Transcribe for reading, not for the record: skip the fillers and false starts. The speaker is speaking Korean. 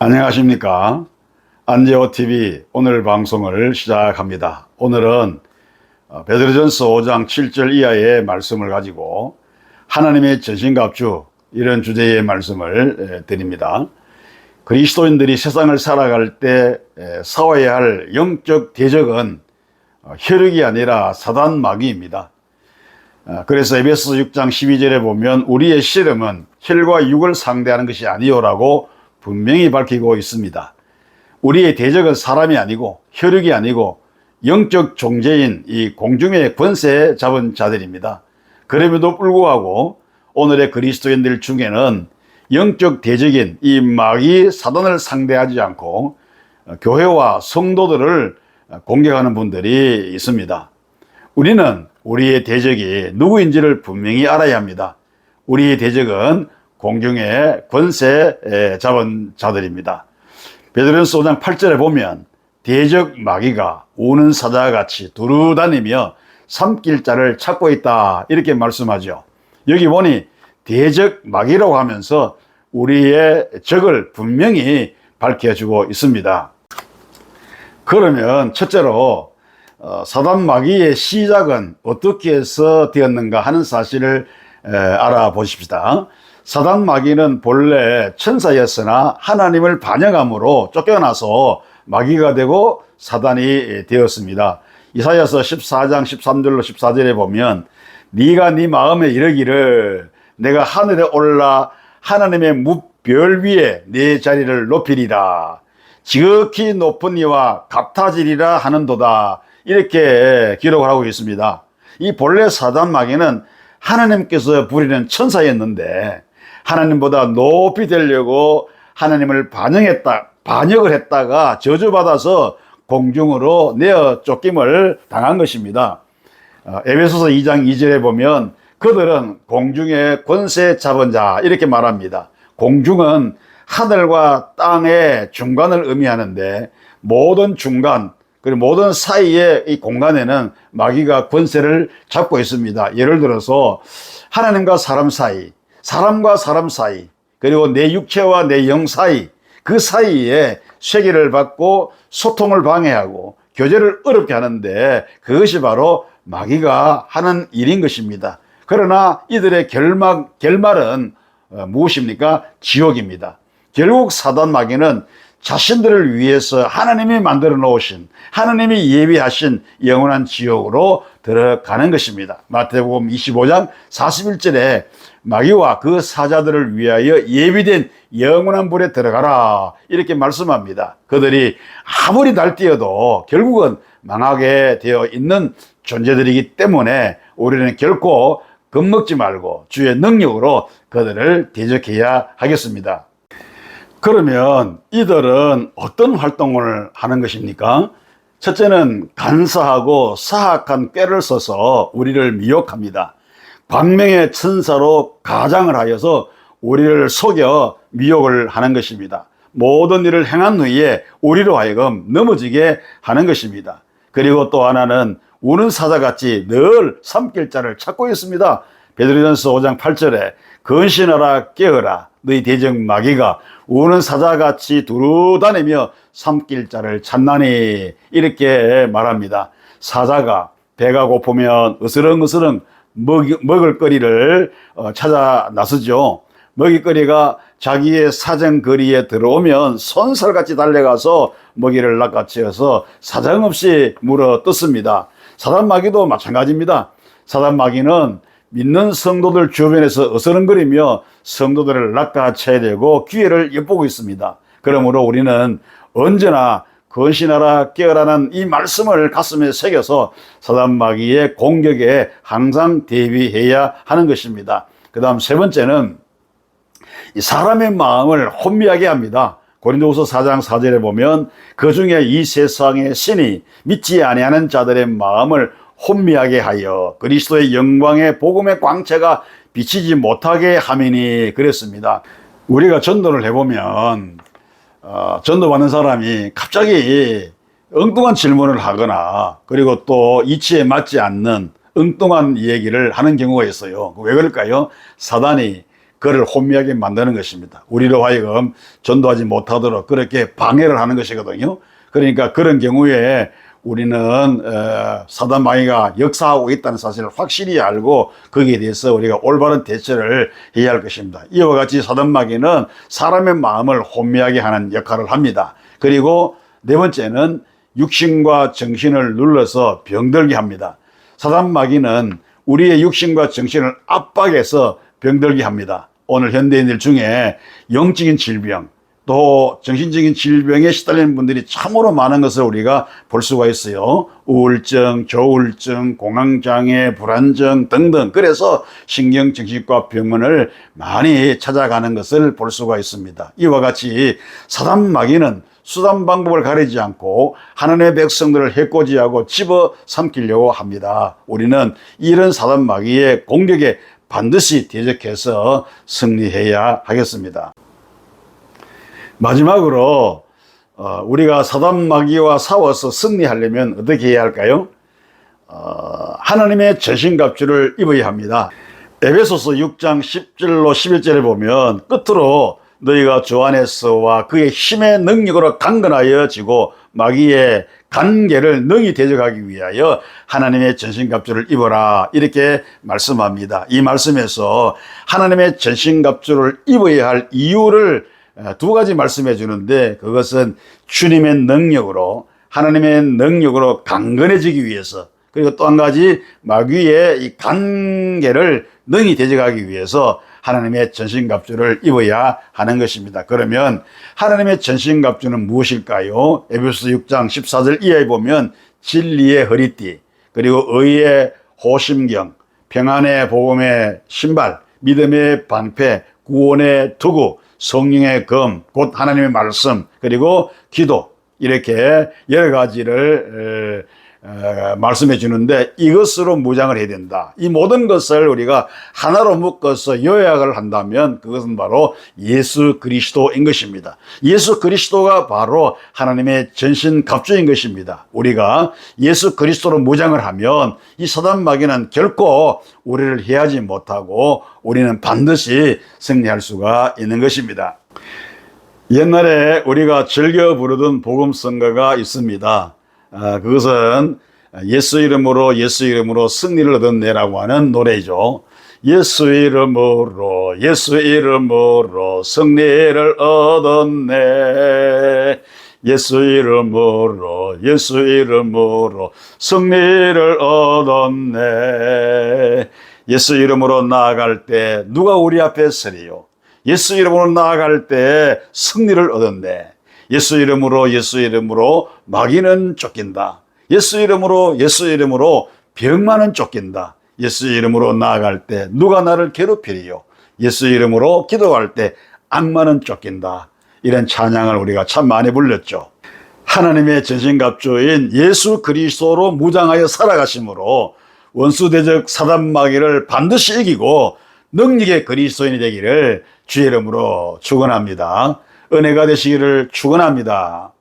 안녕하십니까. 안재호TV 오늘 방송을 시작합니다. 오늘은 베드로전서 5장 7절 이하의 말씀을 가지고 하나님의 전신갑주, 이런 주제의 말씀을 드립니다. 그리스도인들이 세상을 살아갈 때 싸워야 할 영적 대적은 혈육이 아니라 사단 마귀입니다. 그래서 에베소서 6장 12절에 보면 우리의 씨름은 혈과 육을 상대하는 것이 아니오라고 분명히 밝히고 있습니다. 우리의 대적은 사람이 아니고 혈육이 아니고 영적 존재인 이 공중의 권세 잡은 자들입니다. 그럼에도 불구하고 오늘의 그리스도인들 중에는 영적 대적인 이 마귀 사단을 상대하지 않고 교회와 성도들을 공격하는 분들이 있습니다. 우리는 우리의 대적이 누구인지를 분명히 알아야 합니다. 우리의 대적은 공중의 권세 잡은 자들입니다. 베드로전서 5장 8절에 보면 대적 마귀가 우는 사자와 같이 두루다니며 삼킬 자를 찾고 있다, 이렇게 말씀하죠. 여기 보니 대적 마귀라고 하면서 우리의 적을 분명히 밝혀주고 있습니다. 그러면 첫째로 사단 마귀의 시작은 어떻게 해서 되었는가 하는 사실을 알아보십시다. 사단 마귀는 본래 천사였으나 하나님을 반역함으로 쫓겨나서 마귀가 되고 사단이 되었습니다. 이사야서 14장 13절로 14절에 보면 네가 네 마음에 이르기를 내가 하늘에 올라 하나님의 무별 위에 네 자리를 높이리라, 지극히 높은 이와 같아지리라 하는도다, 이렇게 기록을 하고 있습니다. 이 본래 사단 마귀는 하나님께서 부리는 천사였는데 하나님보다 높이 되려고 하나님을 반역을 했다가 저주받아서 공중으로 내어 쫓김을 당한 것입니다. 에베소서 2장 2절에 보면 그들은 공중의 권세 잡은 자, 이렇게 말합니다. 공중은 하늘과 땅의 중간을 의미하는데 모든 중간, 그리고 모든 사이의 이 공간에는 마귀가 권세를 잡고 있습니다. 예를 들어서 하나님과 사람 사이, 사람과 사람 사이, 그리고 내 육체와 내 영 사이, 그 사이에 쇠기를 받고 소통을 방해하고 교제를 어렵게 하는데 그것이 바로 마귀가 하는 일인 것입니다. 그러나 이들의 결말은 무엇입니까? 지옥입니다. 결국 사단 마귀는 자신들을 위해서 하나님이 만들어 놓으신, 하나님이 예비하신 영원한 지옥으로 들어가는 것입니다. 마태복음 25장 41절에 마귀와 그 사자들을 위하여 예비된 영원한 불에 들어가라, 이렇게 말씀합니다. 그들이 아무리 날뛰어도 결국은 망하게 되어 있는 존재들이기 때문에 우리는 결코 겁먹지 말고 주의 능력으로 그들을 대적해야 하겠습니다. 그러면 이들은 어떤 활동을 하는 것입니까? 첫째는 간사하고 사악한 꾀를 써서 우리를 미혹합니다. 광명의 천사로 가장을 하여서 우리를 속여 미혹을 하는 것입니다. 모든 일을 행한 후에 우리로 하여금 넘어지게 하는 것입니다. 그리고 또 하나는 우는 사자같이 늘 삼킬 자를 찾고 있습니다. 베드로전서 5장 8절에 근신하라 깨어라, 너희 대적 마귀가 우는 사자같이 두루다니며 삼킬 자를 찾나니, 이렇게 말합니다. 사자가 배가 고프면 으스렁으스렁 먹을거리를 찾아 나서죠. 먹이거리가 자기의 사정거리에 들어오면 손살같이 달려가서 먹이를 낚아채어서 사정없이 물어 뜯습니다. 사단 마귀도 마찬가지입니다. 사단 마귀는 믿는 성도들 주변에서 어스렁거리며 성도들을 낚아채려고 기회를 엿보고 있습니다. 그러므로 우리는 언제나 근신하라 깨어라는 이 말씀을 가슴에 새겨서 사단 마귀의 공격에 항상 대비해야 하는 것입니다. 그 다음 세 번째는 이 사람의 마음을 혼미하게 합니다. 고린도후서 4장 4절에 보면 그 중에 이 세상의 신이 믿지 아니하는 자들의 마음을 혼미하게 하여 그리스도의 영광의 복음의 광채가 비치지 못하게 함이니, 그랬습니다. 우리가 전도를 해보면 전도받는 사람이 갑자기 엉뚱한 질문을 하거나 그리고 또 이치에 맞지 않는 엉뚱한 얘기를 하는 경우가 있어요. 왜 그럴까요? 사단이 그를 혼미하게 만드는 것입니다. 우리로 하여금 전도하지 못하도록 그렇게 방해를 하는 것이거든요. 그러니까 그런 경우에 우리는 사단 마귀가 역사하고 있다는 사실을 확실히 알고 거기에 대해서 우리가 올바른 대처를 해야 할 것입니다. 이와 같이 사단 마귀는 사람의 마음을 혼미하게 하는 역할을 합니다. 그리고 네 번째는 육신과 정신을 눌러서 병들게 합니다. 사단 마귀는 우리의 육신과 정신을 압박해서 병들게 합니다. 오늘 현대인들 중에 영적인 질병, 또 정신적인 질병에 시달리는 분들이 참으로 많은 것을 우리가 볼 수가 있어요. 우울증, 조울증, 공황장애, 불안증 등등. 그래서 신경정신과 병원을 많이 찾아가는 것을 볼 수가 있습니다. 이와 같이 사단 마귀는 수단 방법을 가리지 않고 하나님의 백성들을 해코지하고 집어삼키려고 합니다. 우리는 이런 사단 마귀의 공격에 반드시 대적해서 승리해야 하겠습니다. 마지막으로 우리가 사단 마귀와 싸워서 승리하려면 어떻게 해야 할까요? 하나님의 전신갑주를 입어야 합니다. 에베소서 6장 10절로 11절에 보면 끝으로 너희가 주 안에서와 그의 힘의 능력으로 강건하여지고 마귀의 간계를 능히 대적하기 위하여 하나님의 전신갑주를 입어라 이렇게 말씀합니다. 이 말씀에서 하나님의 전신갑주를 입어야 할 이유를 두 가지 말씀해 주는데 그것은 주님의 능력으로 하나님의 능력으로 강건해지기 위해서 그리고 또 한 가지 마귀의 이 간계를 능히 대적하기 위해서 하나님의 전신갑주를 입어야 하는 것입니다. 그러면 하나님의 전신갑주는 무엇일까요? 에베소서 6장 14절 이하에 보면 진리의 허리띠, 그리고 의의 호심경, 평안의 복음의 신발, 믿음의 방패, 구원의 도구, 성령의 검, 곧 하나님의 말씀, 그리고 기도, 이렇게 여러 가지를 말씀해 주는데 이것으로 무장을 해야 된다. 이 모든 것을 우리가 하나로 묶어서 요약을 한다면 그것은 바로 예수 그리스도인 것입니다. 예수 그리스도가 바로 하나님의 전신갑주인 것입니다. 우리가 예수 그리스도로 무장을 하면 이 사단 마귀는 결코 우리를 해하지 못하고 우리는 반드시 승리할 수가 있는 것입니다. 옛날에 우리가 즐겨 부르던 복음성가가 있습니다. 그것은 예수 이름으로 승리를 얻었네라고 하는 노래죠. 예수 이름으로 승리를 얻었네. 예수 이름으로 승리를 얻었네. 예수 이름으로 나아갈 때 누가 우리 앞에 서리요? 예수 이름으로 나아갈 때 승리를 얻었네. 예수 이름으로 마귀는 쫓긴다. 예수 이름으로 병만은 쫓긴다. 예수 이름으로 나아갈 때 누가 나를 괴롭히리요? 예수 이름으로 기도할 때 악마는 쫓긴다. 이런 찬양을 우리가 참 많이 불렀죠. 하나님의 전신갑주인 예수 그리스도로 무장하여 살아가심으로 원수대적 사단 마귀를 반드시 이기고 능력의 그리스도인이 되기를 주의 이름으로 축원합니다. 은혜가 되시기를 축원합니다.